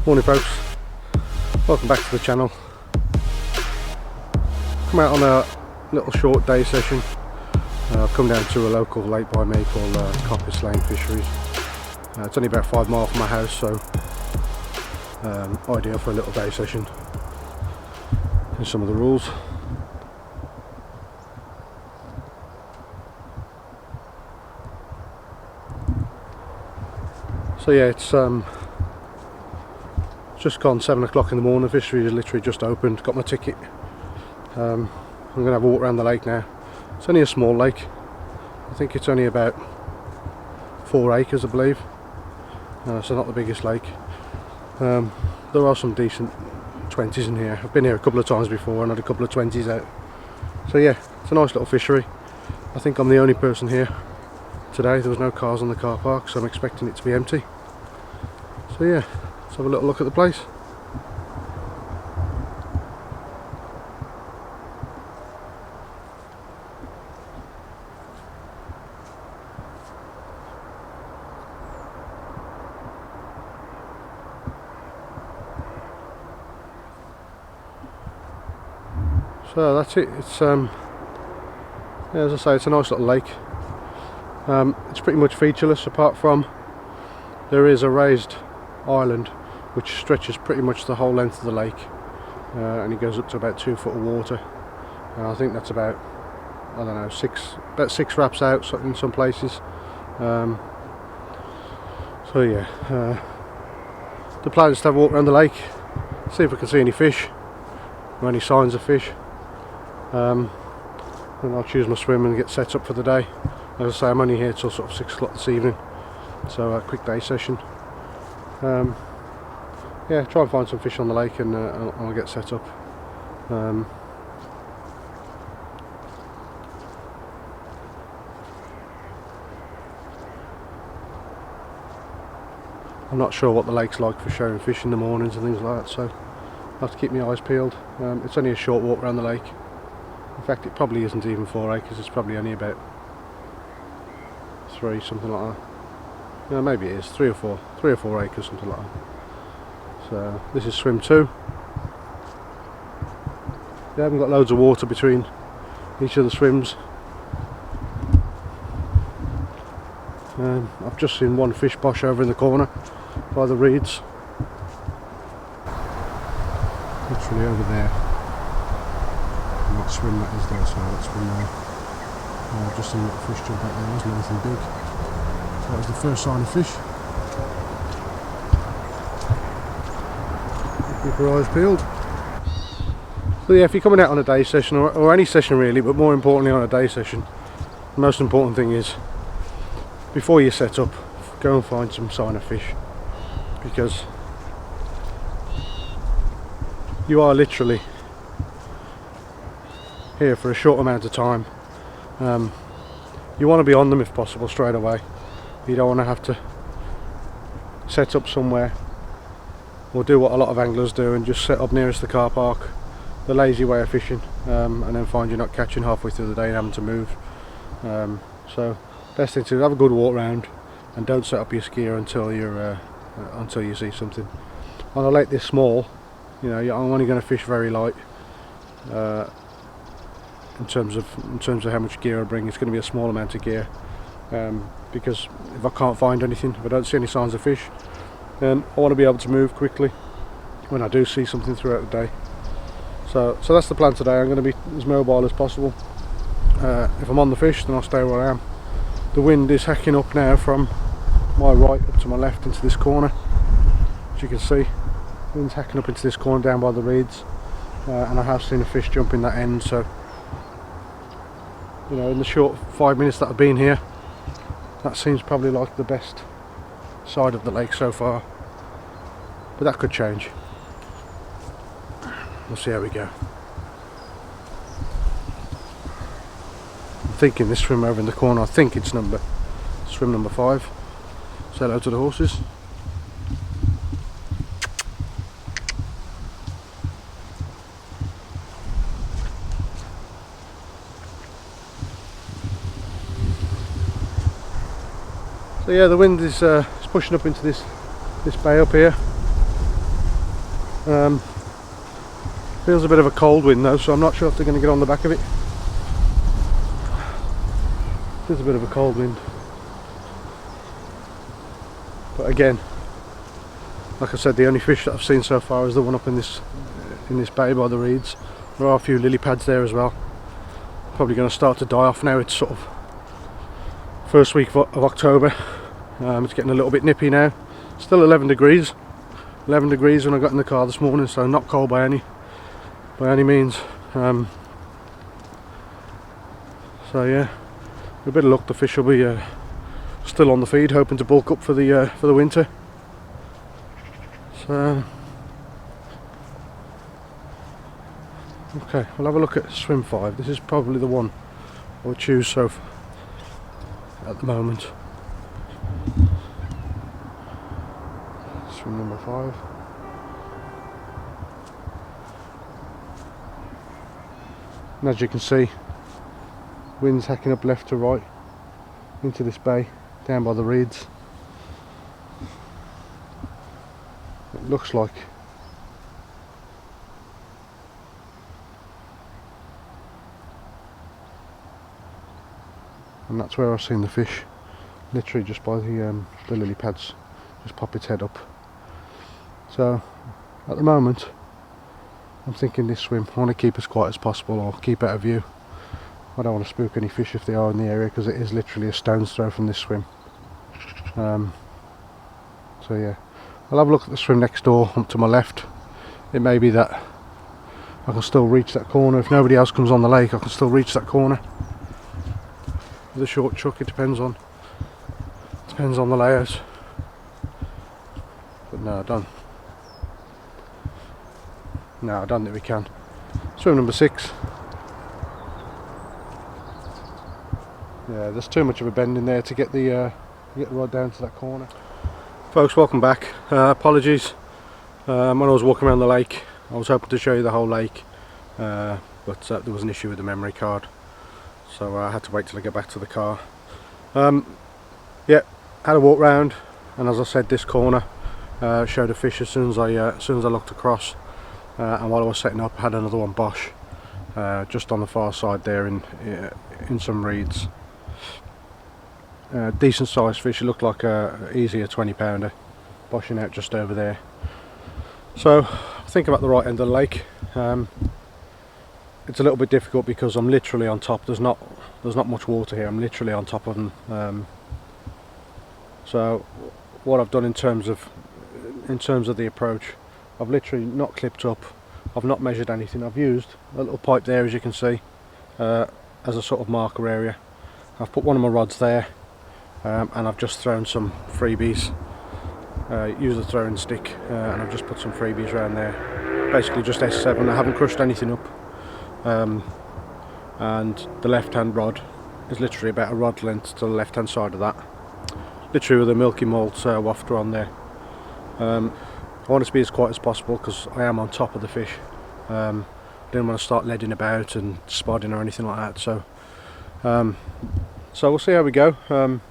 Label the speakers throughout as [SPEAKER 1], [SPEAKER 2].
[SPEAKER 1] Morning folks, welcome back to the channel. Come out on a little short day session. I've come down to a local lake by me called Coppice Fisheries. It's only about 5 miles from my house, so ideal for a little day session. Here's some of the rules. So yeah, it's just gone 7 o'clock in the morning. Fishery is literally just opened. Got my ticket. I'm going to have a walk around the lake now. It's only a small lake. I think it's only about 4 acres, I believe. So not the biggest lake. There are some decent 20s in here. I've been here a couple of times before and had a couple of 20s out. So yeah, it's a nice little fishery. I think I'm the only person here today. There was no cars on the car park, so I'm expecting it to be empty. So yeah, let's have a little look at the place. So that's it. It's yeah, as I say, it's a nice little lake. It's pretty much featureless, apart from there is a raised island which stretches pretty much the whole length of the lake, and it goes up to about 2 foot of water. I think that's about, I don't know, about 6 wraps out in some places. So yeah, the plan is to have a walk around the lake, see if we can see any fish or any signs of fish. And I'll choose my swim and get set up for the day. As I say, I'm only here till sort of 6 o'clock this evening, so a quick day session. Yeah, try and find some fish on the lake, and I'll get set up. I'm not sure what the lake's like for showing fish in the mornings and things like that, so I have to keep my eyes peeled. It's only a short walk around the lake. In fact, it probably isn't even 4 acres, it's probably only about 3, something like that. Yeah, maybe it is 3 or 4 acres, something like that. So this is swim 2. They haven't got loads of water between each of the swims. I've just seen one fish posh over in the corner by the reeds, literally over there. That swim that is there, so that swim there. I've just seen a little fish jump out there. Wasn't anything big. So that was the first sign of fish. Keep your eyes peeled. So yeah, if you're coming out on a day session, or any session really, but more importantly on a day session, the most important thing is, before you set up, go and find some sign of fish, because you are literally here for a short amount of time. You want to be on them if possible straight away. You don't want to have to set up somewhere, or do what a lot of anglers do and just set up nearest the car park, the lazy way of fishing, and then find you're not catching halfway through the day and having to move. So best thing to do, have a good walk round, and don't set up your skier until you're until you see something. On a lake this small, you know, I'm only going to fish very light. In terms of how much gear I bring, it's going to be a small amount of gear, because if I can't find anything, if I don't see any signs of fish, then I want to be able to move quickly when I do see something throughout the day. So that's the plan today. I'm going to be as mobile as possible. if I'm on the fish, then I'll stay where I am. The wind is hacking up now from my right up to my left into this corner. As you can see, wind's hacking up into this corner down by the reeds, and I have seen a fish jump in that end. So, you know, in the short 5 minutes that I've been here, that seems probably like the best side of the lake so far, but that could change. We'll see how we go. I'm thinking this swim over in the corner, I think it's swim number 5. Say hello to the horses. So yeah, the wind is pushing up into this bay up here. Feels a bit of a cold wind though, so I'm not sure if they're going to get on the back of it. Feels a bit of a cold wind. But again, like I said, the only fish that I've seen so far is the one up in this bay by the reeds. There are a few lily pads there as well. Probably going to start to die off now. It's sort of first week of October. It's getting a little bit nippy now. Still 11 degrees. 11 degrees when I got in the car this morning, so not cold by any means. So yeah, with a bit of luck, the fish will be still on the feed, hoping to bulk up for the winter. So okay, we'll have a look at swim 5. This is probably the one I would choose so far at the moment. Swim number 5. And as you can see, wind's hacking up left to right into this bay down by the reeds. It looks like and that's where I've seen the fish, literally just by the lily pads, just pop its head up. So at the moment I'm thinking this swim, I want to keep as quiet as possible, or keep out of view. I don't want to spook any fish if they are in the area, because it is literally a stone's throw from this swim. So yeah, I'll have a look at the swim next door up to my left. It may be that I can still reach that corner. If nobody else comes on the lake, I can still reach that corner with a short chuck. It depends on the layout. But no, I don't think we can. Swim number 6. Yeah, there's too much of a bend in there to get the rod down to that corner. Folks, welcome back. Apologies. When I was walking around the lake, I was hoping to show you the whole lake, but there was an issue with the memory card, so I had to wait till I get back to the car. Yeah, had a walk round, and as I said, this corner showed a fish as soon as I looked across. And while I was setting up, I had another one bosh just on the far side there in some reeds. Decent sized fish. It looked like easy a 20-pounder boshing out just over there. So I think I'm at the right end of the lake. It's a little bit difficult because I'm literally on top. There's not much water here. I'm literally on top of them. So what I've done in terms of the approach, I've literally not clipped up, I've not measured anything. I've used a little pipe there, as you can see, as a sort of marker area. I've put one of my rods there, and I've just thrown some freebies, used a throwing stick, and I've just put some freebies around there. Basically just S7, I haven't crushed anything up. And the left hand rod is literally about a rod length to the left hand side of that. Literally with a milky malt wafter on there. I want it to be as quiet as possible because I am on top of the fish. I didn't want to start leading about and spodding or anything like that. So we'll see how we go. I'm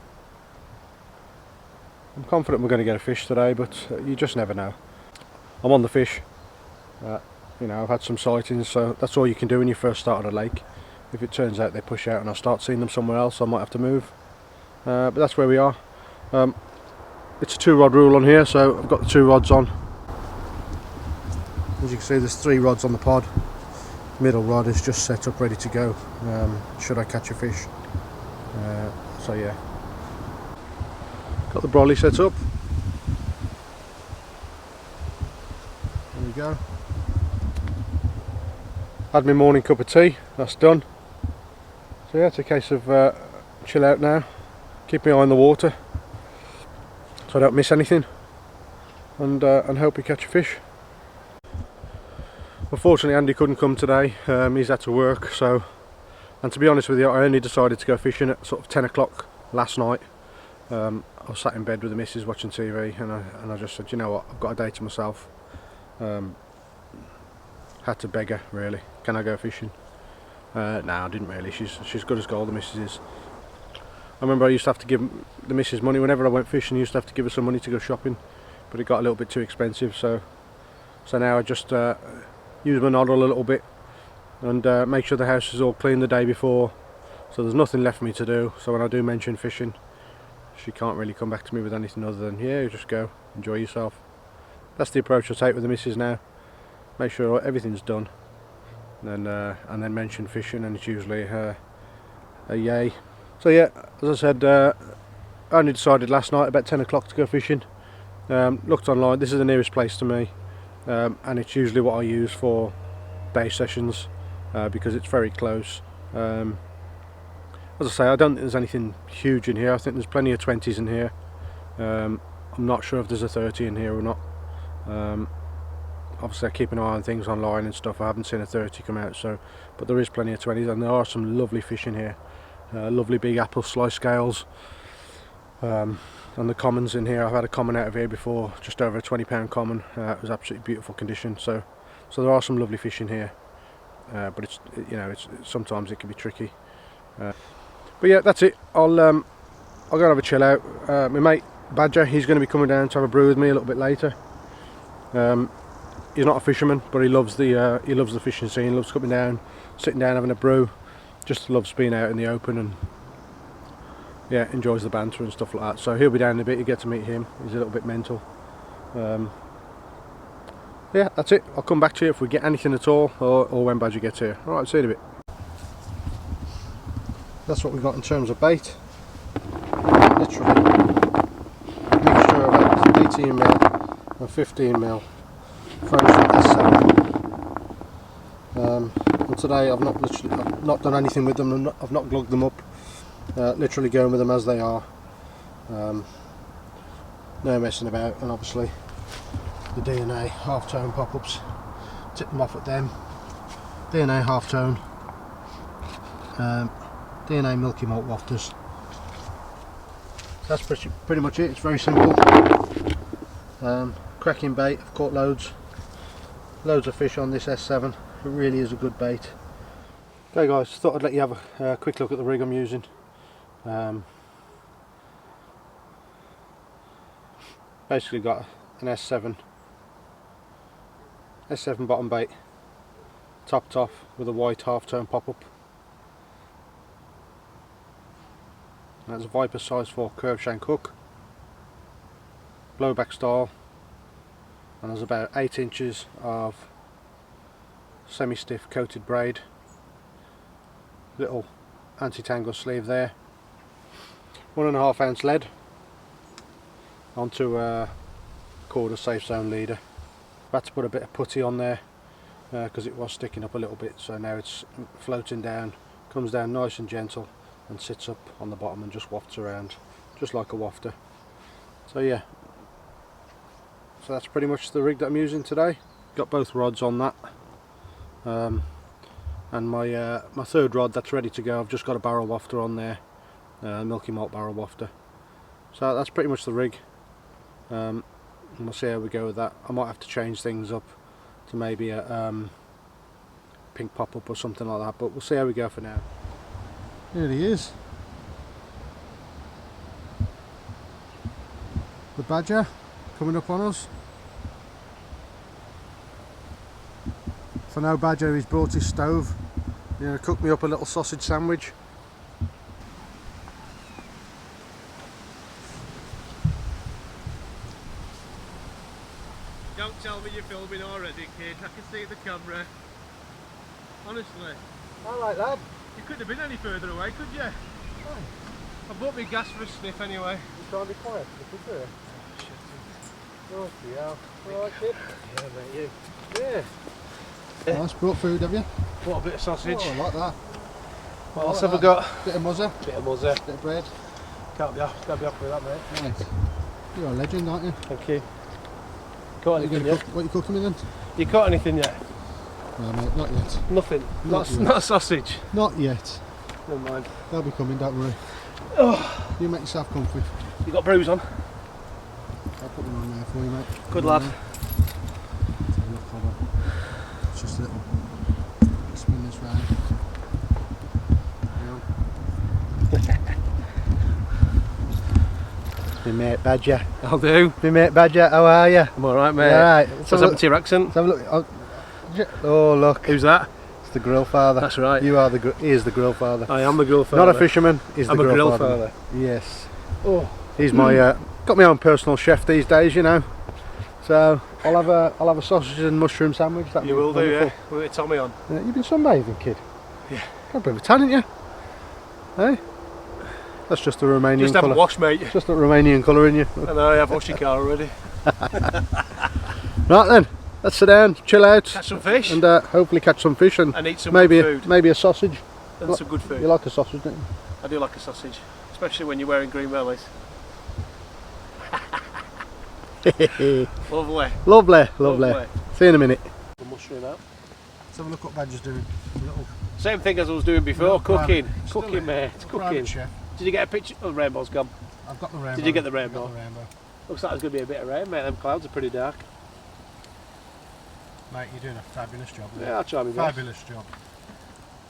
[SPEAKER 1] confident we're going to get a fish today, but you just never know. I'm on the fish. You know, I've had some sightings, so that's all you can do when you first start at a lake. If it turns out they push out and I start seeing them somewhere else, I might have to move. But that's where we are. It's a 2-rod rule on here, so I've got the 2 rods on. As you can see, there's 3 rods on the pod. middle rod is just set up ready to go should I catch a fish. So yeah, got the brolly set up. There we go. Had my morning cup of tea, that's done. So yeah, it's a case of chill out now, keep my eye on the water so I don't miss anything, and hope we catch a fish. Unfortunately Andy couldn't come today, he's had to work, so, and to be honest with you, I only decided to go fishing at sort of 10 o'clock last night. I was sat in bed with the missus watching TV, and I just said, you know what, I've got a day to myself. Had to beg her, really, can I go fishing? No, I didn't really, she's good as gold, the missus is. I remember I used to have to give the missus money whenever I went fishing. I used to have to give her some money to go shopping, but it got a little bit too expensive, so now I just use my noddle a little bit and make sure the house is all clean the day before, so there's nothing left for me to do. So when I do mention fishing, she can't really come back to me with anything other than, yeah, you just go enjoy yourself. That's the approach I take with the missus now. Make sure everything's done, and then mention fishing, and it's usually a yay. So yeah, as I said, I only decided last night about 10 o'clock to go fishing. Looked online, this is the nearest place to me. And it's usually what I use for day sessions because it's very close. As I say, I don't think there's anything huge in here. I think there's plenty of 20s in here. I'm not sure if there's a 30 in here or not. Obviously I keep an eye on things online and stuff. I haven't seen a 30 come out, so, but there is plenty of 20s, and there are some lovely fish in here. Lovely big apple slice scales. And the commons in here, I've had a common out of here before, just over a £20 common. It was absolutely beautiful condition, so there are some lovely fish in here, but it's, you know, it's sometimes it can be tricky. But yeah, that's it. I'll go and have a chill out. My mate Badger, he's going to be coming down to have a brew with me a little bit later. He's not a fisherman, but he loves the fishing scene. He loves coming down, sitting down, having a brew. Just loves being out in the open, and yeah, enjoys the banter and stuff like that. So he'll be down in a bit. You get to meet him. He's a little bit mental. Yeah, that's it. I'll come back to you if we get anything at all, or when Badger gets here. Alright, see you in a bit. That's what we've got in terms of bait. Literally a mixture of 18mm and 15mm frozen S7. And today I've not done anything with them. I've not glugged them up. Literally going with them as they are. No messing about, and obviously the DNA half-tone pop-ups, tip them off at them. DNA half-tone, DNA milky malt wafters. That's pretty much it. It's very simple. Cracking bait. I've caught loads of fish on this S7. It really is a good bait. Okay guys, thought I'd let you have a quick look at the rig I'm using. Basically got an S7 bottom bait, topped off with a white half-tone pop-up. That's a Viper size 4 curved shank hook, blowback style, and there's about 8 inches of semi-stiff coated braid. Little anti-tangle sleeve there. 1.5 ounce lead onto a quarter safe zone leader. I've had to put a bit of putty on there because it was sticking up a little bit, so now it's floating down, comes down nice and gentle and sits up on the bottom and just wafts around just like a wafter. So yeah, so that's pretty much the rig that I'm using today. Got both rods on that, and my third rod that's ready to go. I've just got a barrel wafter on there, milky malt barrel wafter. So that's pretty much the rig. And we'll see how we go with that. I might have to change things up to maybe a pink pop-up or something like that, but we'll see how we go for now. Here he is, the Badger, coming up on us. For no Badger, he's brought his stove. You know, cooked me up a little sausage sandwich.
[SPEAKER 2] Don't tell me you're filming already, kid. I can see the camera. honestly.
[SPEAKER 1] Alright lad.
[SPEAKER 2] You couldn't have been any further away, could you?
[SPEAKER 1] Oh,
[SPEAKER 2] I bought me gas for a sniff anyway.
[SPEAKER 1] you trying to be quiet, look at Oh yeah. Alright kid.
[SPEAKER 2] Yeah, mate, you.
[SPEAKER 1] Yeah. Nice, brought food have you?
[SPEAKER 2] What a bit of sausage.
[SPEAKER 1] Oh, I like that.
[SPEAKER 2] What else have we got?
[SPEAKER 1] Bit of muzzer.
[SPEAKER 2] Bit of muzzer.
[SPEAKER 1] Bit of bread.
[SPEAKER 2] Can't be happy with that, mate.
[SPEAKER 1] Nice. You're a legend, aren't you?
[SPEAKER 2] Thank you. Caught anything yet?
[SPEAKER 1] What are you cooking me then?
[SPEAKER 2] You caught anything yet?
[SPEAKER 1] No mate, not yet.
[SPEAKER 2] Nothing.
[SPEAKER 1] Not yet.
[SPEAKER 2] Not a sausage.
[SPEAKER 1] Not yet.
[SPEAKER 2] Never mind.
[SPEAKER 1] They'll be coming, don't worry.
[SPEAKER 2] Oh.
[SPEAKER 1] You make yourself comfy.
[SPEAKER 2] You got bruise on?
[SPEAKER 1] I'll put them on there for you, mate.
[SPEAKER 2] Good lad.
[SPEAKER 1] It's just a little spin this round. My mate Badger.
[SPEAKER 2] I'll do.
[SPEAKER 1] My mate Badger, how are you?
[SPEAKER 2] I'm alright, mate.
[SPEAKER 1] Alright.
[SPEAKER 2] What's happened to your accent?
[SPEAKER 1] Have a look. Oh look.
[SPEAKER 2] Who's that?
[SPEAKER 1] It's the grill father.
[SPEAKER 2] That's right.
[SPEAKER 1] You are the. He is the grill father.
[SPEAKER 2] I am the grill father.
[SPEAKER 1] Not a fisherman. He's
[SPEAKER 2] I'm
[SPEAKER 1] the
[SPEAKER 2] a
[SPEAKER 1] grill
[SPEAKER 2] grill
[SPEAKER 1] father.
[SPEAKER 2] father.
[SPEAKER 1] Yes.
[SPEAKER 2] Oh.
[SPEAKER 1] He's my. Got my own personal chef these days, you know. So I'll have a sausage and mushroom sandwich.
[SPEAKER 2] You will do, yeah. With Tommy on.
[SPEAKER 1] You've been sunbathing, kid.
[SPEAKER 2] Yeah.
[SPEAKER 1] Got a bit of a tan, haven't you? Hey. That's just the Romanian
[SPEAKER 2] Just
[SPEAKER 1] colour.
[SPEAKER 2] haven't washed, mate.
[SPEAKER 1] Just the Romanian colour in you.
[SPEAKER 2] I know, I have washed your car already.
[SPEAKER 1] Right then, let's sit down, chill out,
[SPEAKER 2] Catch some fish.
[SPEAKER 1] and hopefully catch some fish and
[SPEAKER 2] eat some
[SPEAKER 1] maybe
[SPEAKER 2] good food.
[SPEAKER 1] maybe a sausage.
[SPEAKER 2] And some good food.
[SPEAKER 1] You like a sausage, don't you?
[SPEAKER 2] I do like a sausage, especially when you're wearing green wellies. Lovely.
[SPEAKER 1] Lovely. See you in a minute.
[SPEAKER 2] The mushroom out.
[SPEAKER 1] Let's have a look what Badger's doing.
[SPEAKER 2] Same thing as I was doing before, cooking. Cooking, mate. Cooking.
[SPEAKER 1] Chef.
[SPEAKER 2] Did you get a picture? Oh, the rainbow's gone.
[SPEAKER 1] I've got the rainbow.
[SPEAKER 2] Did you get the rainbow?
[SPEAKER 1] Got the rainbow.
[SPEAKER 2] Looks like there's going to be a bit of rain, mate. Them clouds are pretty dark.
[SPEAKER 1] Mate, you're doing a fabulous job.
[SPEAKER 2] Yeah, I'll try my best.
[SPEAKER 1] Fabulous job.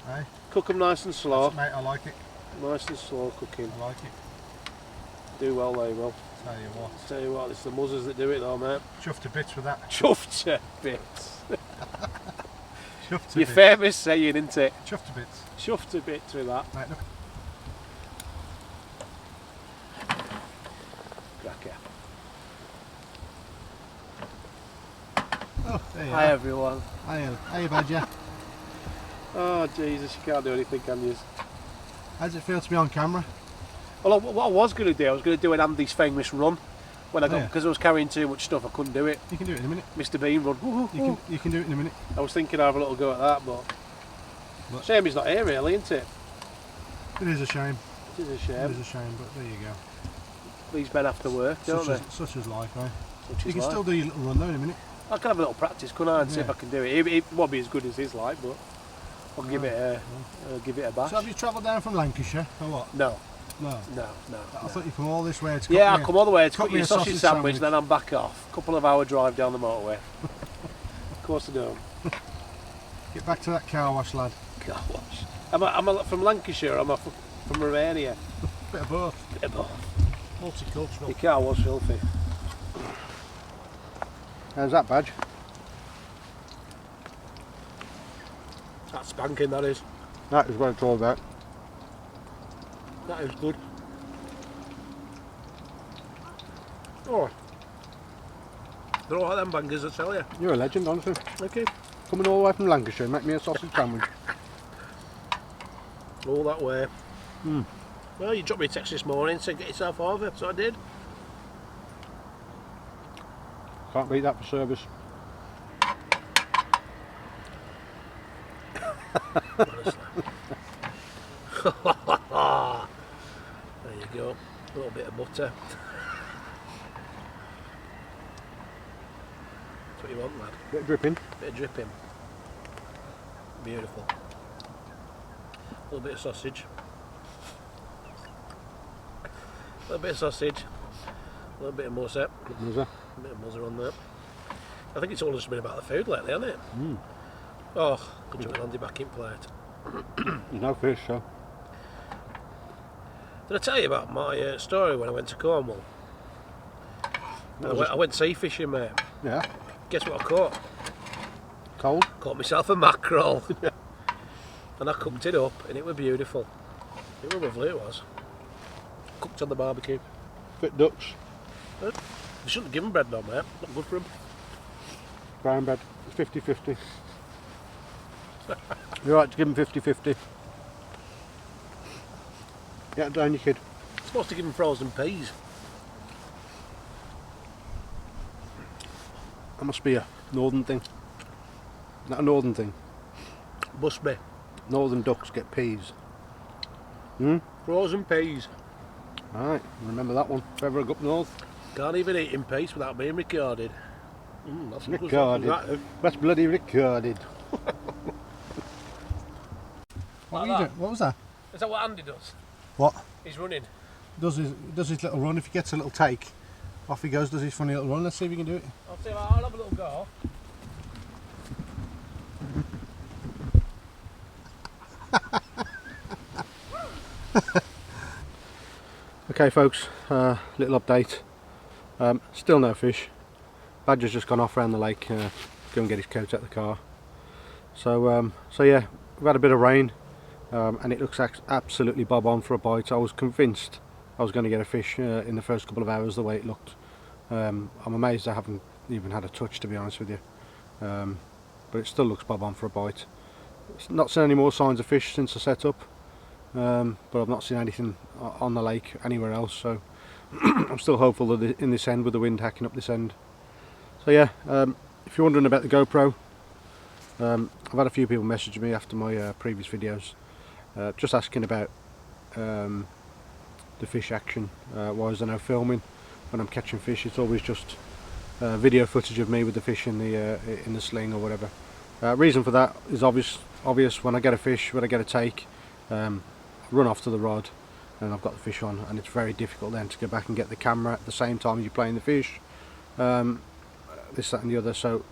[SPEAKER 1] Hey?
[SPEAKER 2] Cook them nice and slow.
[SPEAKER 1] Mate, I like it.
[SPEAKER 2] Nice and slow cooking.
[SPEAKER 1] I like it.
[SPEAKER 2] Do well, they will.
[SPEAKER 1] Tell you what.
[SPEAKER 2] Tell you what, it's the muzzers that do it though, mate.
[SPEAKER 1] Chuffed to bits with that.
[SPEAKER 2] Chuffed to bits.
[SPEAKER 1] Chuffed to
[SPEAKER 2] Your
[SPEAKER 1] bits.
[SPEAKER 2] famous saying, isn't it?
[SPEAKER 1] Chuffed to bits.
[SPEAKER 2] Chuffed to bits with that.
[SPEAKER 1] Mate, look.
[SPEAKER 2] Cracker.
[SPEAKER 1] Oh, there you
[SPEAKER 2] Hi
[SPEAKER 1] are.
[SPEAKER 2] everyone.
[SPEAKER 1] Hi, Badger.
[SPEAKER 2] Oh Jesus, you can't do anything, can you?
[SPEAKER 1] How does it feel to be on camera?
[SPEAKER 2] Well, what I was going to do, I was going to do an Andy's famous run when I got,
[SPEAKER 1] yeah.
[SPEAKER 2] because I was carrying too much stuff, I couldn't do it.
[SPEAKER 1] You can do it in a minute.
[SPEAKER 2] Mr. Bean run.
[SPEAKER 1] You can do it in a minute.
[SPEAKER 2] I was thinking I'd have a little go at that, but shame he's not here, really, isn't it?
[SPEAKER 1] It is a shame.
[SPEAKER 2] It is a
[SPEAKER 1] It
[SPEAKER 2] shame.
[SPEAKER 1] is a shame, but there you go.
[SPEAKER 2] These men have to work, don't they?
[SPEAKER 1] Such is life, eh?
[SPEAKER 2] Such
[SPEAKER 1] You
[SPEAKER 2] is
[SPEAKER 1] can
[SPEAKER 2] life.
[SPEAKER 1] still do your little run though in a minute.
[SPEAKER 2] I can have a little practice, couldn't I, and see if
[SPEAKER 1] Yeah.
[SPEAKER 2] I can do it. It won't be as good as his, like, but I'll give it a bash.
[SPEAKER 1] So have you travelled down from Lancashire or what?
[SPEAKER 2] No.
[SPEAKER 1] No.
[SPEAKER 2] I
[SPEAKER 1] I thought you come all this way to
[SPEAKER 2] yeah,
[SPEAKER 1] cook
[SPEAKER 2] I come all the way to
[SPEAKER 1] cut
[SPEAKER 2] cook
[SPEAKER 1] me
[SPEAKER 2] your
[SPEAKER 1] a
[SPEAKER 2] sausage
[SPEAKER 1] sausage
[SPEAKER 2] sandwich,
[SPEAKER 1] sandwich.
[SPEAKER 2] then I'm back off. Couple of hour drive down the motorway. Of course I don't.
[SPEAKER 1] Get back to that car wash, lad.
[SPEAKER 2] Car wash. Am I from Lancashire or am I from Romania?
[SPEAKER 1] Bit of both.
[SPEAKER 2] Bit of both.
[SPEAKER 1] Multicultural.
[SPEAKER 2] Your car was filthy.
[SPEAKER 1] How's that, Badge?
[SPEAKER 2] That's spanking, that is.
[SPEAKER 1] That is what it's all about.
[SPEAKER 2] That is good. Oh. They're all right, them bangers, I tell you.
[SPEAKER 1] You're a legend, honestly.
[SPEAKER 2] Okay.
[SPEAKER 1] Coming all the way from Lancashire, make me a sausage sandwich.
[SPEAKER 2] All that way.
[SPEAKER 1] Mm.
[SPEAKER 2] Well, you dropped me a text this morning, said get yourself over, so I did.
[SPEAKER 1] Can't beat that for service.
[SPEAKER 2] Honestly. There you go. A little bit of butter. That's what you want, lad.
[SPEAKER 1] Bit of dripping.
[SPEAKER 2] Bit of dripping. Beautiful. A little bit of sausage. A little bit of sausage. A little bit of muzzer.
[SPEAKER 1] Muzzer.
[SPEAKER 2] A bit of muzzer on there. I think it's all just been about the food lately, hasn't it?
[SPEAKER 1] Mm.
[SPEAKER 2] Oh, good job, Andy back in plate.
[SPEAKER 1] There's no fish, so.
[SPEAKER 2] Did I tell you about my story when I went to Cornwall? I went sea fishing, mate.
[SPEAKER 1] Yeah.
[SPEAKER 2] Guess what I caught?
[SPEAKER 1] Cold.
[SPEAKER 2] Caught myself a mackerel. And I cooked it up and it was beautiful. It was lovely, it was. Cooked on the barbecue.
[SPEAKER 1] Bit ducks.
[SPEAKER 2] You shouldn't give them bread though, mate. Not good for them.
[SPEAKER 1] Brown bread. 50-50. You're right to give him 50-50. Yeah, down your kid.
[SPEAKER 2] I'm supposed to give him frozen peas.
[SPEAKER 1] That must be a northern thing. Not a northern thing.
[SPEAKER 2] Must be.
[SPEAKER 1] Northern ducks get peas. Hmm?
[SPEAKER 2] Frozen peas.
[SPEAKER 1] Alright, remember that one. If ever I go up north.
[SPEAKER 2] Can't even eat in peace without being recorded. That's good
[SPEAKER 1] Recorded.
[SPEAKER 2] stuff, that.
[SPEAKER 1] That's bloody recorded. What were you doing? What was that?
[SPEAKER 2] Is that what Andy does?
[SPEAKER 1] What?
[SPEAKER 2] He's running.
[SPEAKER 1] Does his little run. If he gets a little take, off he goes, does his funny little run. Let's see if we can do it.
[SPEAKER 2] I'll have a little go.
[SPEAKER 1] Okay folks, little update. Still no fish. Badger's just gone off around the lake, go and get his coat out of the car. So yeah, we've had a bit of rain, and it looks absolutely bob on for a bite. I was convinced I was going to get a fish in the first couple of hours the way it looked. I'm amazed I haven't even had a touch, to be honest with you. But it still looks bob on for a bite. It's not seen any more signs of fish since I set up, but I've not seen anything on the lake anywhere else, so I'm still hopeful that in this end, with the wind hacking up this end. So yeah, if you're wondering about the GoPro, I've had a few people message me after my previous videos, just asking about the fish action. Why is there no filming when I'm catching fish? It's always just video footage of me with the fish in the sling or whatever. Reason for that is obvious. When I get a fish, when I get a take, I run off to the rod and I've got the fish on, and it's very difficult then to go back and get the camera at the same time as you're playing the fish, this, that and the other. So,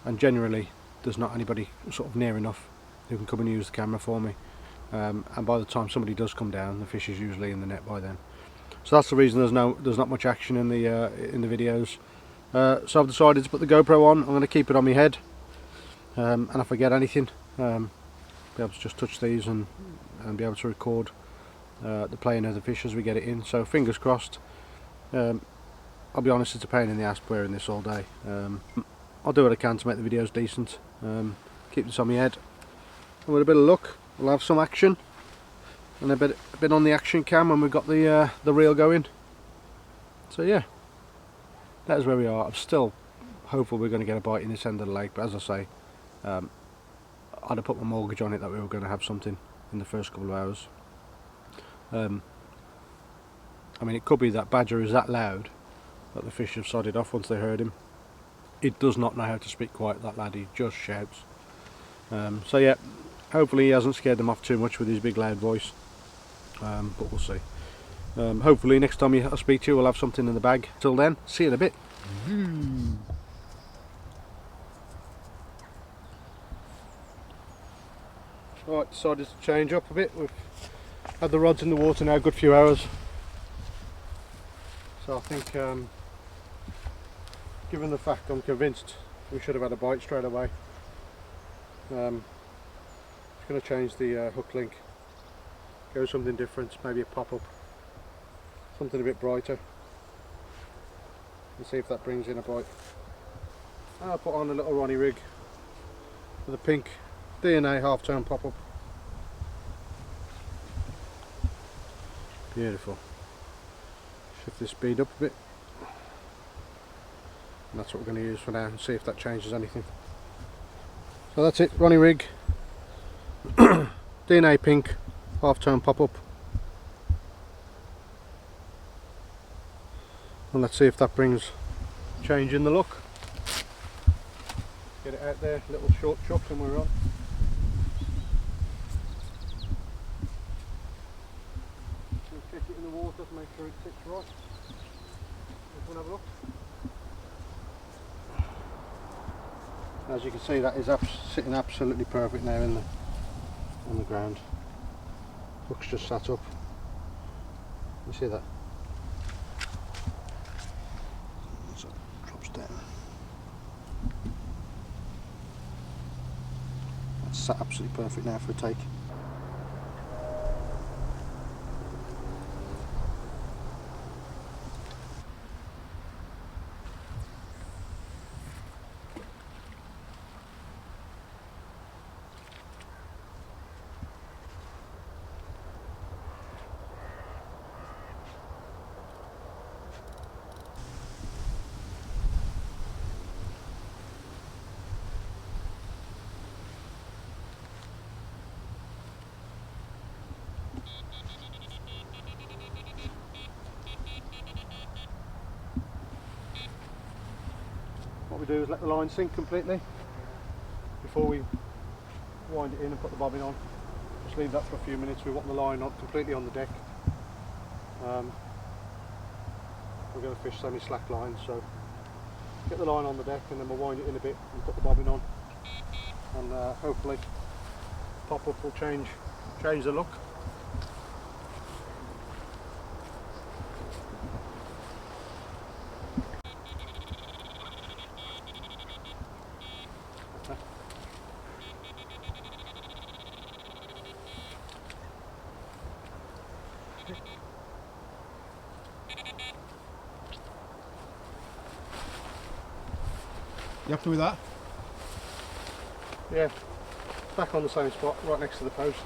[SPEAKER 1] and generally there's not anybody sort of near enough who can come and use the camera for me, and by the time somebody does come down, the fish is usually in the net by then. So that's the reason there's not much action in the videos. So I've decided to put the GoPro on. I'm going to keep it on my head, and if I get anything, be able to just touch these and be able to record the playing of the fish as we get it in. So fingers crossed. I'll be honest, it's a pain in the ass wearing this all day. I'll do what I can to make the videos decent. Keep this on my head, and with a bit of luck we'll have some action, and a bit on the action cam when we've got the reel going. So yeah, that is where we are. I'm still hopeful we're going to get a bite in this end of the lake, but as I say, I'd have put my mortgage on it that we were going to have something in the first couple of hours. I mean, it could be that Badger is that loud that the fish have sodded off once they heard him. He does not know how to speak quiet, that lad. He just shouts. So yeah, hopefully he hasn't scared them off too much with his big loud voice, but we'll see. Hopefully next time I speak to you we'll have something in the bag. Till then, see you in a bit. Right, decided to change up a bit. We've had the rods in the water now a good few hours, so I think, given the fact I'm convinced we should have had a bite straight away, I'm going to change the hook link, go something different, maybe a pop-up, something a bit brighter, and see if that brings in a bite. I'll put on a little Ronnie rig with a pink DNA half-tone pop-up. Beautiful. Shift this speed up a bit, and that's what we're going to use for now, and see if that changes anything. So that's it, Ronnie rig, DNA pink, half-tone pop-up, and let's see if that brings change in the look. Get it out there, little short chuck, and we're on. Check it in the water to make sure it sits right. Let's have a look. As you can see, that is sitting absolutely perfect now on the ground. Hook's just sat up. You see that? So it drops down. That's sat absolutely perfect now for a take. do is let the line sink completely before we wind it in and put the bobbin on. Just leave that for a few minutes. We want the line on completely on the deck. We're going to fish semi-slack lines, so get the line on the deck and then we'll wind it in a bit and put the bobbin on, and hopefully pop-up will change the look.
[SPEAKER 2] You happy with that?
[SPEAKER 1] Yeah, back on the same spot, right next to the post.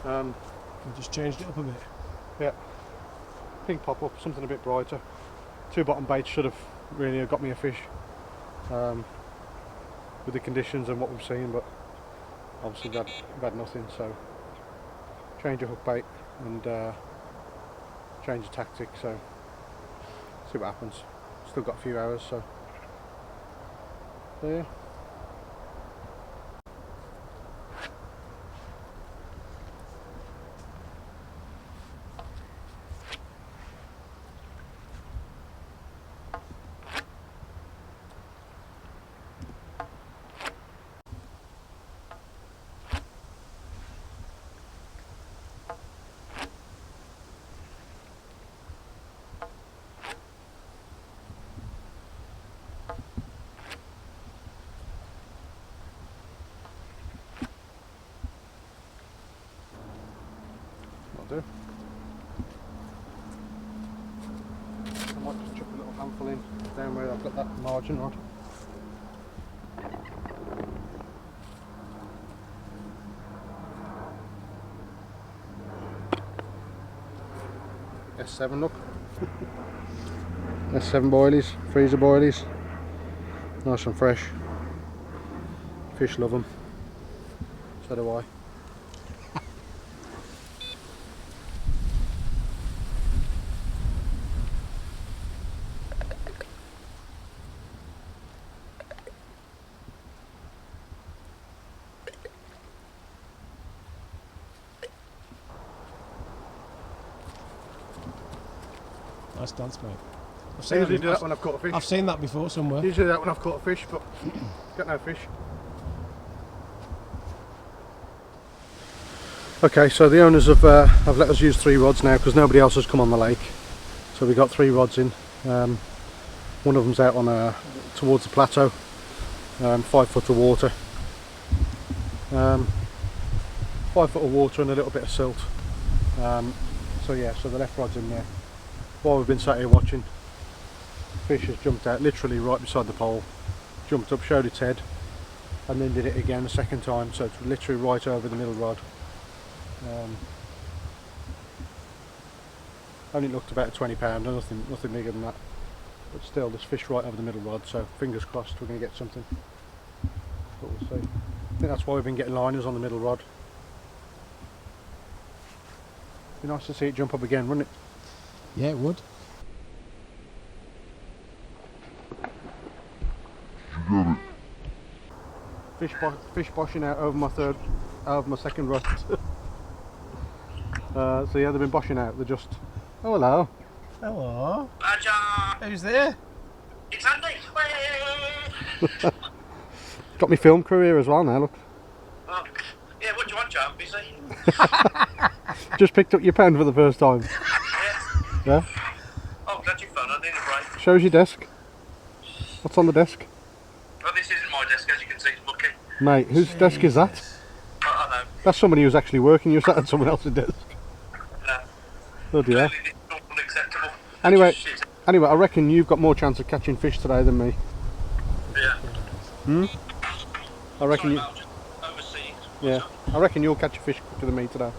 [SPEAKER 2] We just changed it up a bit.
[SPEAKER 1] Yeah, pink pop-up, something a bit brighter. 2 bottom baits should have really got me a fish with the conditions and what we've seen, but obviously we've had nothing, so change a hook bait and change the tactic, so see what happens. Still got a few hours, so yeah. Do. I might just chuck a little handful in down where I've got that margin rod. S7 look. S7 boilies, freezer boilies. Nice and fresh. Fish love them. So do I.
[SPEAKER 2] Nice dance, mate.
[SPEAKER 1] I usually do that when I've caught a fish.
[SPEAKER 2] I've seen that before somewhere.
[SPEAKER 1] Usually do that when I've caught a fish, but got no fish. Okay, so the owners have let us use 3 rods now because nobody else has come on the lake. So we got 3 rods in. One of them's out on towards the plateau, 5 foot of water. 5 foot of water and a little bit of silt. So yeah, so the left rod's in there. While we've been sat here watching, fish has jumped out literally right beside the pole, jumped up, showed its head, and then did it again a second time, so it's literally right over the middle rod. Only looked about 20 pound, nothing bigger than that, but still this fish right over the middle rod, so fingers crossed we're going to get something, but we'll see. I think that's why we've been getting liners on the middle rod. Be nice to see it jump up again, wouldn't it?
[SPEAKER 2] Yeah, it would.
[SPEAKER 1] Fish boshing out over my second rod. So yeah, they've been boshing out. They're just, oh hello.
[SPEAKER 2] Hello.
[SPEAKER 3] Badger!
[SPEAKER 2] Who's there?
[SPEAKER 3] It's Andy!
[SPEAKER 1] Got me film crew here as well now, look.
[SPEAKER 3] Oh, yeah, what do you want, John? Busy?
[SPEAKER 1] Just picked up your pen for the first time.
[SPEAKER 3] Yeah?
[SPEAKER 1] Yeah?
[SPEAKER 3] Oh, glad you phoned. I need a break.
[SPEAKER 1] Shows your desk. What's on the desk?
[SPEAKER 3] Well, this isn't my desk, as you can see, it's mucky.
[SPEAKER 1] Mate, whose desk is that?
[SPEAKER 3] I know.
[SPEAKER 1] That's somebody who's actually working. You're sat at someone else's desk.
[SPEAKER 3] No.
[SPEAKER 1] Bloody hell.
[SPEAKER 3] Clearly, this is unacceptable.
[SPEAKER 1] Anyway,
[SPEAKER 3] Shit.
[SPEAKER 1] I reckon you've got more chance of catching fish today than me.
[SPEAKER 3] Yeah.
[SPEAKER 1] Hmm? I reckon
[SPEAKER 3] Sorry,
[SPEAKER 1] you.
[SPEAKER 3] mate, I'll just oversee.
[SPEAKER 1] Yeah. I reckon you'll catch a fish quicker than me today.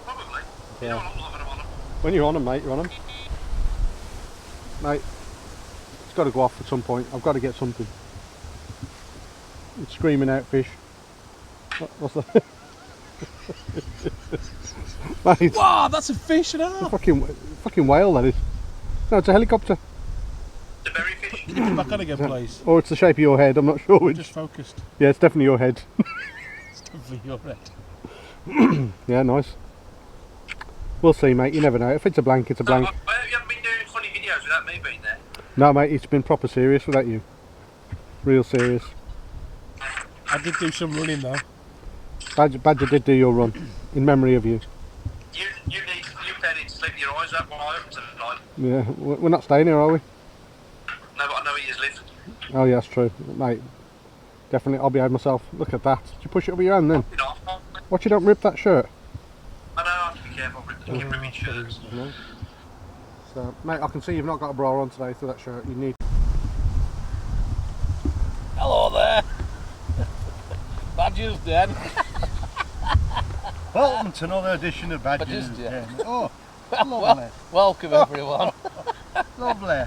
[SPEAKER 3] Probably.
[SPEAKER 1] Yeah.
[SPEAKER 3] You know what I'm loving, I'm on them.
[SPEAKER 1] When you're on them, mate, you're on them. Mate, it's got to go off at some point. I've got to get something. It's screaming out fish. What's that? Mate,
[SPEAKER 2] Wow, that's a fish and a
[SPEAKER 1] it's a
[SPEAKER 2] half.
[SPEAKER 1] fucking whale that is. No, it's a helicopter.
[SPEAKER 3] The berry fish.
[SPEAKER 2] Can you put it back on again, please?
[SPEAKER 1] Or it's the shape of your head, I'm not sure which.
[SPEAKER 2] Just focused.
[SPEAKER 1] Yeah, it's definitely your head.
[SPEAKER 2] It's definitely your head.
[SPEAKER 1] Yeah, nice. We'll see, mate, you never know. If it's a blank, it's a blank.
[SPEAKER 3] I hope you haven't been doing funny videos without me being there.
[SPEAKER 1] No, mate, it's been proper serious without you. Real serious.
[SPEAKER 2] I did do some running though.
[SPEAKER 1] Badger did do your run, in memory of you.
[SPEAKER 3] You pair need to sleep your eyes up while I open tonight.
[SPEAKER 1] Yeah, we're not staying here, are we?
[SPEAKER 3] No, but I know where you live.
[SPEAKER 1] Oh yeah, that's true. Mate, definitely I'll behave myself. Look at that. Did you push it over your hand then?
[SPEAKER 3] You know,
[SPEAKER 1] Watch you don't rip that shirt.
[SPEAKER 3] I know, I have to be careful with ripping shirts.
[SPEAKER 1] No. So, mate, I can see you've not got a bra on today through that shirt. You need...
[SPEAKER 2] Hello there. Badger's dead.
[SPEAKER 1] Welcome to another edition of Badger's
[SPEAKER 2] Den.
[SPEAKER 1] Oh, lovely.
[SPEAKER 2] Welcome everyone.
[SPEAKER 1] Lovely.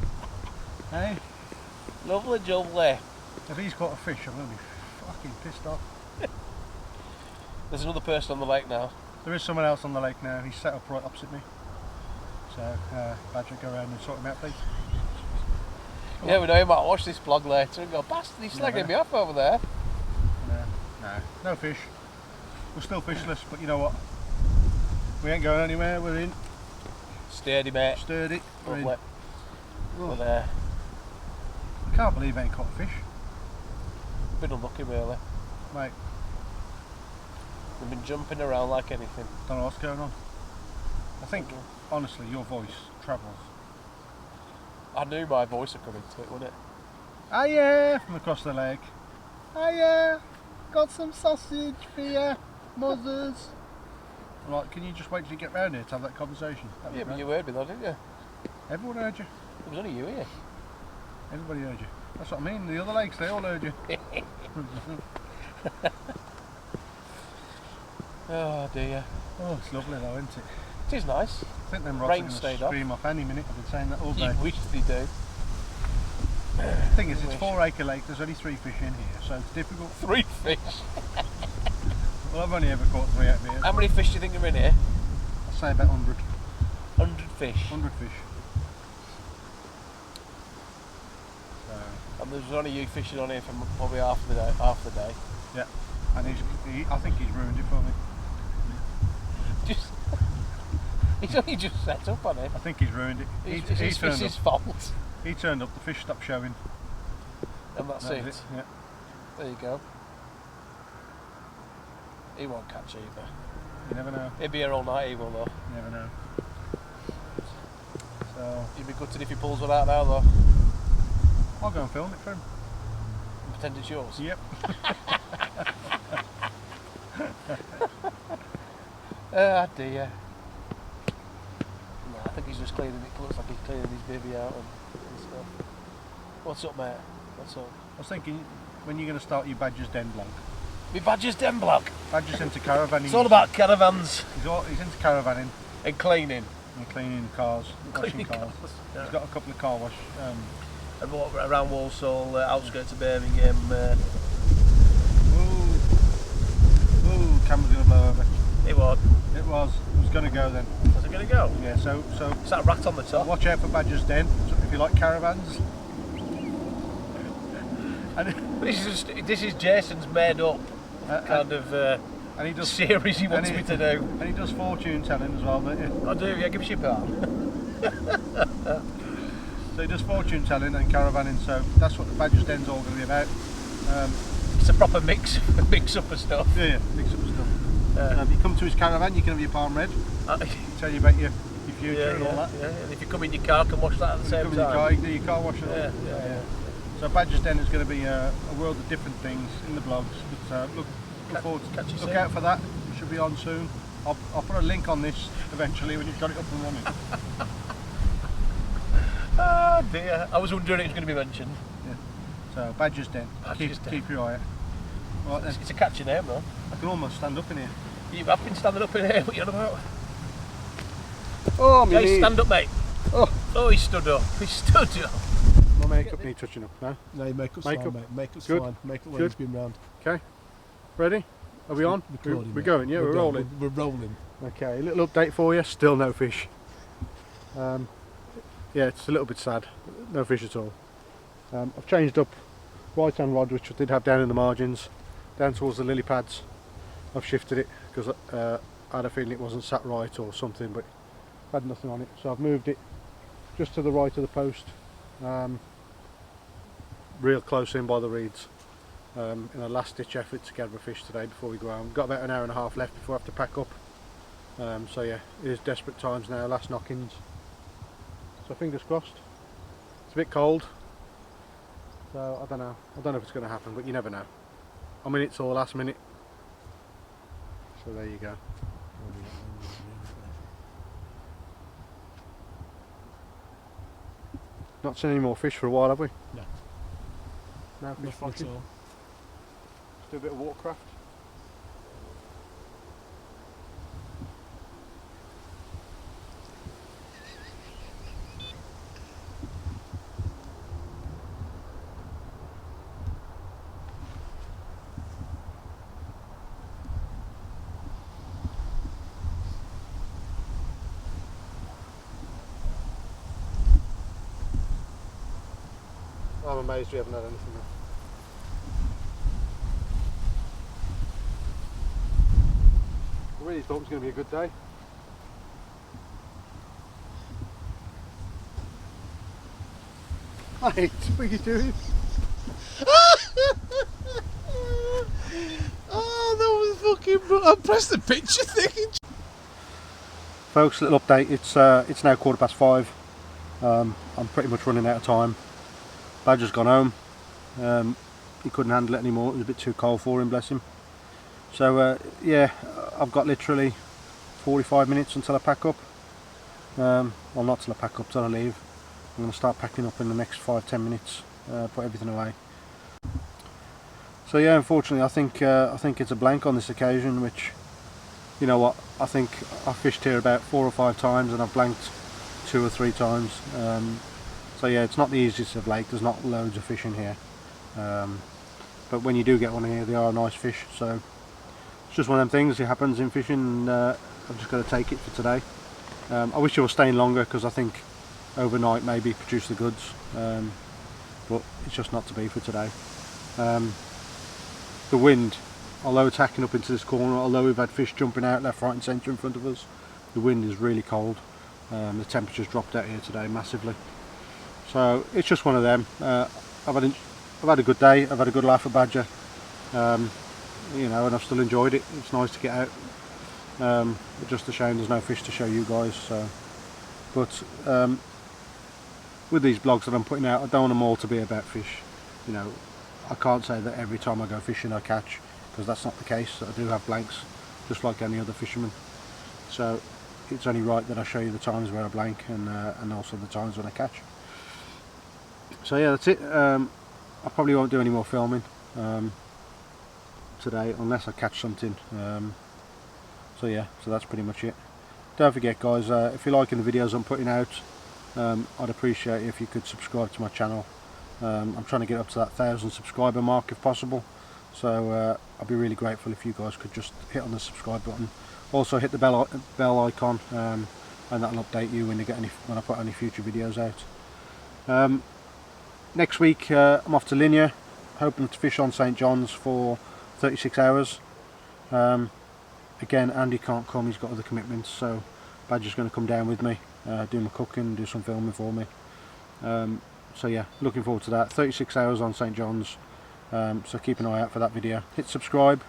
[SPEAKER 1] Hey?
[SPEAKER 2] Lovely jubbly.
[SPEAKER 1] If he's caught a fish, I'm going to be fucking pissed off.
[SPEAKER 2] There's another person on the lake now.
[SPEAKER 1] There is someone else on the lake now. He's set up right opposite me. So, Badger, go around and sort him out, please.
[SPEAKER 2] Yeah, we know he might watch this vlog later and go, bastard, he's slagging me off over there.
[SPEAKER 1] No fish. We're still fishless, but you know what? We ain't going anywhere. We're in.
[SPEAKER 2] Sturdy, mate.
[SPEAKER 1] Sturdy. We're in.
[SPEAKER 2] Lovely.
[SPEAKER 1] Oh.
[SPEAKER 2] We're there.
[SPEAKER 1] I can't believe I ain't caught a fish.
[SPEAKER 2] Been unlucky, really.
[SPEAKER 1] Mate,
[SPEAKER 2] We've been jumping around like anything.
[SPEAKER 1] don't know what's going on. I think, honestly, your voice travels.
[SPEAKER 2] I knew my voice would come into it, wouldn't it?
[SPEAKER 1] Ah yeah, from across the lake. Ah yeah, got some sausage for you, mothers. Right, can you just wait till you get round here to have that conversation? That'd be
[SPEAKER 2] Yeah, but
[SPEAKER 1] great.
[SPEAKER 2] you heard me though, didn't you?
[SPEAKER 1] Everyone heard you.
[SPEAKER 2] It was only you here.
[SPEAKER 1] Everybody heard you. That's what I mean. The other lakes, they all heard you.
[SPEAKER 2] Oh dear.
[SPEAKER 1] Oh, it's lovely though, isn't it?
[SPEAKER 2] It is nice.
[SPEAKER 1] I think them rods
[SPEAKER 2] Rain
[SPEAKER 1] are going
[SPEAKER 2] stayed
[SPEAKER 1] to
[SPEAKER 2] off.
[SPEAKER 1] stream off any minute. I've been saying that all
[SPEAKER 2] You
[SPEAKER 1] day.
[SPEAKER 2] wish they do.
[SPEAKER 1] The thing is, it's
[SPEAKER 2] wish.
[SPEAKER 1] 4 acre lake. There's only 3 fish in here, so it's difficult.
[SPEAKER 2] 3 fish.
[SPEAKER 1] Well, I've only ever caught 3 out of here.
[SPEAKER 2] How many fish do you think are in here?
[SPEAKER 1] I'll say about 100.
[SPEAKER 2] 100 fish.
[SPEAKER 1] 100 fish. So,
[SPEAKER 2] And there's only you fishing on here for probably half the day.
[SPEAKER 1] yeah. And I think he's ruined it for me.
[SPEAKER 2] Just, he's only just set up on it.
[SPEAKER 1] I think he's ruined it.
[SPEAKER 2] It's his fault.
[SPEAKER 1] He turned up, the fish stopped showing.
[SPEAKER 2] And that's
[SPEAKER 1] That
[SPEAKER 2] it.
[SPEAKER 1] was it. Yeah.
[SPEAKER 2] There you go. He won't catch either.
[SPEAKER 1] You never know.
[SPEAKER 2] He'll be here all night, he will though.
[SPEAKER 1] You never know. So,
[SPEAKER 2] You'd be gutted if he pulls one out now though.
[SPEAKER 1] I'll go and film it for him.
[SPEAKER 2] And pretend it's yours.
[SPEAKER 1] Yep.
[SPEAKER 2] Ah dear. No, I think he's just cleaning it. Looks like he's cleaning his baby out and stuff. What's up, mate? What's up?
[SPEAKER 1] I was thinking, when you're going to start your Badger's Den vlog?
[SPEAKER 2] Me Badger's Den block.
[SPEAKER 1] Badger's into caravanning.
[SPEAKER 2] It's all about caravans
[SPEAKER 1] He's into caravanning
[SPEAKER 2] and cleaning.
[SPEAKER 1] and cleaning cars, washing
[SPEAKER 2] Cleaning
[SPEAKER 1] cars.
[SPEAKER 2] cars, yeah.
[SPEAKER 1] He's got a couple of car wash.
[SPEAKER 2] And walk around Walsall, outskirts of Birmingham.
[SPEAKER 1] Ooh, camera's going to blow over.
[SPEAKER 2] It was.
[SPEAKER 1] It was going to go then.
[SPEAKER 2] Was it going to go?
[SPEAKER 1] Yeah, so
[SPEAKER 2] Is that rat on the top?
[SPEAKER 1] watch out for Badger's Den if you like caravans. And
[SPEAKER 2] This is Jason's made up kind of
[SPEAKER 1] and he does
[SPEAKER 2] series he wants me to do.
[SPEAKER 1] And he does fortune telling as well, don't you?
[SPEAKER 2] I do, yeah, give us your part.
[SPEAKER 1] So he does fortune telling and caravanning, so that's what the Badger's Den's all going to be about.
[SPEAKER 2] It's a proper mix up of stuff.
[SPEAKER 1] Yeah, mix up stuff. If you come to his caravan, you can have your palm read. He'll tell you about your future and all that.
[SPEAKER 2] Yeah, and if you come in your car, can watch that at the same
[SPEAKER 1] Come in your car,
[SPEAKER 2] time.
[SPEAKER 1] you can do your car wash and all.
[SPEAKER 2] Yeah.
[SPEAKER 1] So Badger's Den is going to be a world of different things in the blogs. But look forward to
[SPEAKER 2] catch you
[SPEAKER 1] look
[SPEAKER 2] soon.
[SPEAKER 1] out for that. It should be on soon. I'll put a link on this eventually when you've got it up and running.
[SPEAKER 2] Oh dear, I was wondering it was going to be mentioned.
[SPEAKER 1] Yeah. So Badger's Den.
[SPEAKER 2] Badger's Den.
[SPEAKER 1] Keep your eye out. Right then,
[SPEAKER 2] It's a catchy name though.
[SPEAKER 1] I can almost stand up in here.
[SPEAKER 2] You have been standing up in here, what are you on about?
[SPEAKER 1] Oh,
[SPEAKER 2] Yeah, stand up, mate.
[SPEAKER 1] Oh,
[SPEAKER 2] He stood up. He stood up.
[SPEAKER 1] my makeup need touching up now.
[SPEAKER 4] No, your makeup's
[SPEAKER 1] Makeup.
[SPEAKER 4] fine, mate. Makeup's
[SPEAKER 1] Good.
[SPEAKER 4] fine. Makeup when
[SPEAKER 1] Good.
[SPEAKER 4] it's been round.
[SPEAKER 1] Okay, ready? Are we on?
[SPEAKER 4] Recording,
[SPEAKER 1] We're
[SPEAKER 4] mate.
[SPEAKER 1] going, yeah, we're
[SPEAKER 4] going.
[SPEAKER 1] rolling.
[SPEAKER 4] We're rolling.
[SPEAKER 1] Okay, a little update for you, still no fish. Yeah, it's a little bit sad, no fish at all. I've changed up right hand rod, which I did have down in the margins, down towards the lily pads. I've shifted it because I had a feeling it wasn't sat right or something, but had nothing on it, so I've moved it just to the right of the post, real close in by the reeds, in a last ditch effort to gather a fish today before we go home. Got about an hour and a half left before I have to pack up, so yeah, it is desperate times now, last knock-ins, so fingers crossed. It's a bit cold, so I don't know if it's going to happen, but you never know. I mean, it's all last minute, so there you go. Not seen any more fish for a while, have we?
[SPEAKER 2] No.
[SPEAKER 1] No fish
[SPEAKER 2] Nothing at
[SPEAKER 1] fishing.
[SPEAKER 2] all.
[SPEAKER 1] Just do a bit of watercraft. I'm amazed we haven't had anything there. I really thought it was going to be a good day. Mate, what are you doing?
[SPEAKER 4] Oh, that was fucking I pressed the picture thing.
[SPEAKER 1] Folks, little update, it's now 5:15. I'm pretty much running out of time. Badger's gone home. He couldn't handle it anymore, it was a bit too cold for him, bless him. So yeah, I've got literally 45 minutes until I pack up. Well, not till I pack up, till I leave. I'm going to start packing up in the next 5-10 minutes, put everything away. So yeah, unfortunately I think it's a blank on this occasion, which, you know what, I think I've fished here about 4 or 5 times and I've blanked 2 or 3 times. So yeah, it's not the easiest of lake, there's not loads of fish in here. But when you do get one here, they are nice fish, so it's just one of them things, it happens in fishing, and I've just got to take it for today. I wish I was staying longer, because I think overnight maybe produce the goods, but it's just not to be for today. The wind, although it's hacking up into this corner, although we've had fish jumping out left, right and centre in front of us, the wind is really cold. The temperature's dropped out here today massively. So it's just one of them. I've had a good day, I've had a good laugh at Badger, you know, and I've still enjoyed it. It's nice to get out. It's just a shame there's no fish to show you guys. So, but with these vlogs that I'm putting out, I don't want them all to be about fish. You know, I can't say that every time I go fishing I catch, because that's not the case. I do have blanks, just like any other fisherman. So it's only right that I show you the times where I blank, and also the times when I catch. So yeah, that's it. I probably won't do any more filming today unless I catch something. So yeah, so that's pretty much it. Don't forget guys, if you're liking the videos I'm putting out, I'd appreciate it if you could subscribe to my channel. I'm trying to get up to that 1,000 subscriber mark if possible, so I'd be really grateful if you guys could just hit on the subscribe button. Also hit the bell icon, and that'll update you when I put any future videos out. Next week I'm off to Linear, hoping to fish on St John's for 36 hours. Again, Andy can't come, he's got other commitments, so Badger's going to come down with me, do my cooking, do some filming for me. So yeah, looking forward to that. 36 hours on St John's, so keep an eye out for that video. Hit subscribe.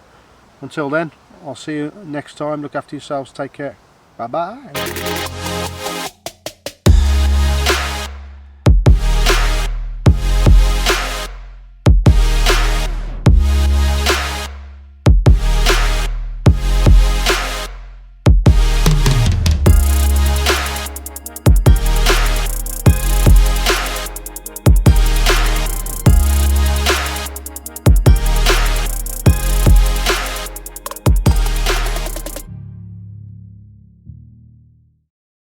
[SPEAKER 1] Until then, I'll see you next time. Look after yourselves, take care, bye bye.